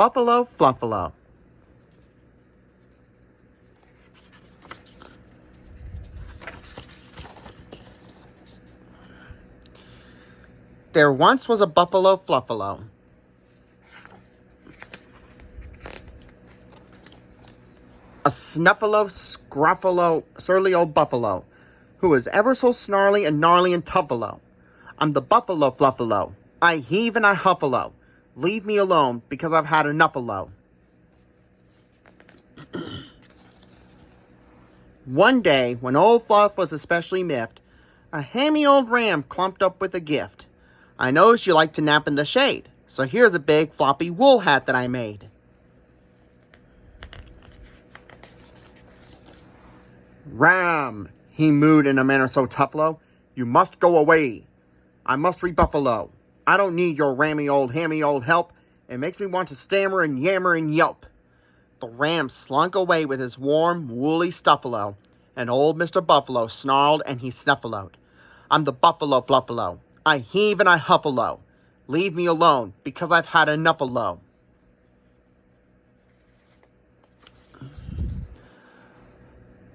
Buffalo Fluffalo. There once was a Buffalo Fluffalo. A snuffalo, scruffalo, surly old buffalo, who was ever so snarly and gnarly and tuffalo. I'm the Buffalo Fluffalo. I heave and I huffalo. Leave me alone, because I've had enough-alo. One day, when old Fluff was especially miffed, a hammy old ram clumped up with a gift. I knows you like to nap in the shade, so here's a big floppy wool hat that I made. Ram, he mooed in a manner so tuffalo, you must go away. I must rebuffalo. I don't need your hammy old help. It makes me want to stammer and yammer and yelp. The ram slunk away with his warm, woolly stuffalo, and old Mr. Buffalo snarled and he snuffaloed. I'm the Buffalo Fluffalo. I heave and I huffalo. Leave me alone, because I've had enough-alo.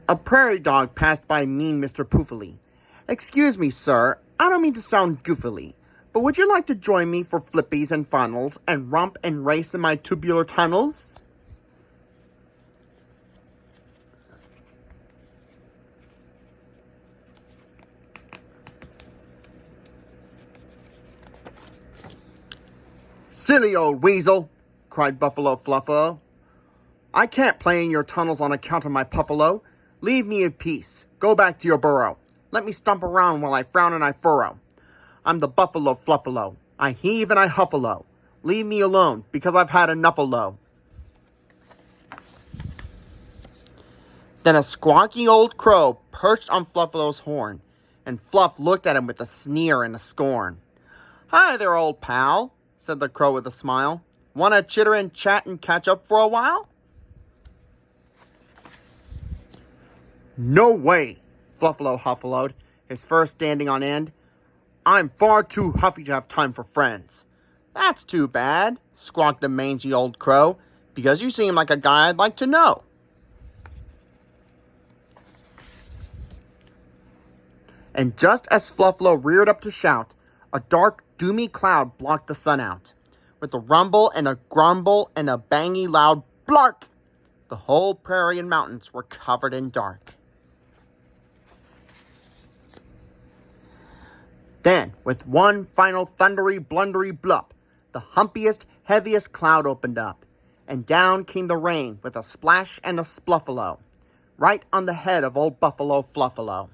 A prairie dog passed by mean Mr. Poofily. Excuse me, sir, I don't mean to sound goofily, but would you like to join me for flippies and funnels and romp and race in my tubular tunnels? Silly old weasel, cried Buffalo Fluffalo. I can't play in your tunnels on account of my puffalo. Leave me in peace. Go back to your burrow. Let me stomp around while I frown and I furrow. I'm the Buffalo Fluffalo. I heave and I huffalo. Leave me alone, because I've had enough-alo. Then a squawky old crow perched on Fluffalo's horn, and Fluff looked at him with a sneer and a scorn. Hi there, old pal, said the crow with a smile. Wanna chitter and chat and catch up for a while? No way, Fluffalo huffaloed, his fur standing on end. I'm far too huffy to have time for friends. That's too bad, squawked the mangy old crow, because you seem like a guy I'd like to know. And just as Fluffalo reared up to shout, a dark, doomy cloud blocked the sun out. With a rumble and a grumble and a bangy loud blark, the whole prairie and mountains were covered in dark. Then, with one final thundery, blundery blup, the humpiest, heaviest cloud opened up, and down came the rain with a splash and a spluffalo, right on the head of old Buffalo Fluffalo.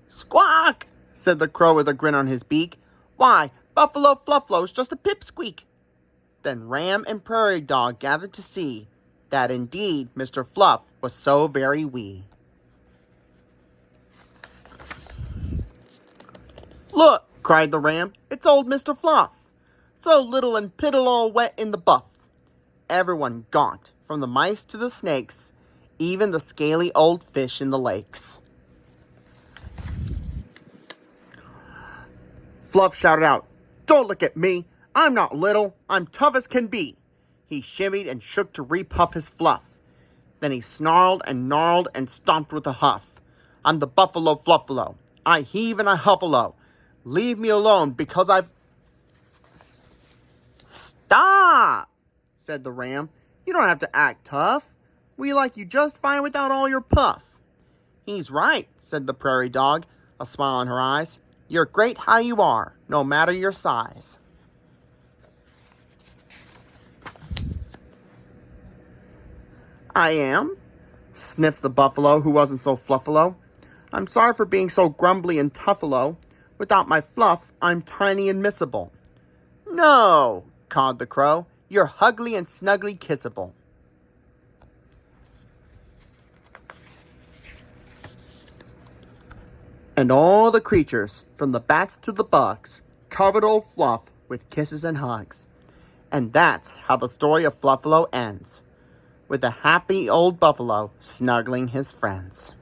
Squawk, said the crow with a grin on his beak. Why, Buffalo Fluffalo's just a pipsqueak. Then Ram and Prairie Dog gathered to see that indeed Mr. Fluff was so very wee. Look, cried the ram, it's old Mr. Fluff, so little and piddle all wet in the buff. Everyone gaunt, from the mice to the snakes, even the scaly old fish in the lakes. Fluff shouted out, Don't look at me, I'm not little, I'm tough as can be. He shimmied and shook to repuff his fluff. Then he snarled and gnarled and stomped with a huff. I'm the Buffalo Fluffalo, I heave and I huffalo. Leave me alone, because I've... Stop, said the ram. You don't have to act tough. We like you just fine without all your puff. He's right, said the prairie dog, a smile in her eyes. You're great how you are, no matter your size. I am, sniffed the buffalo who wasn't so fluffalo. I'm sorry for being so grumbly and tuffalo. Without my fluff, I'm tiny and missable. No, cawed the crow, you're hugly and snugly kissable. And all the creatures, from the bats to the bugs, covered old Fluff with kisses and hugs. And that's how the story of Fluffalo ends, with a happy old buffalo snuggling his friends.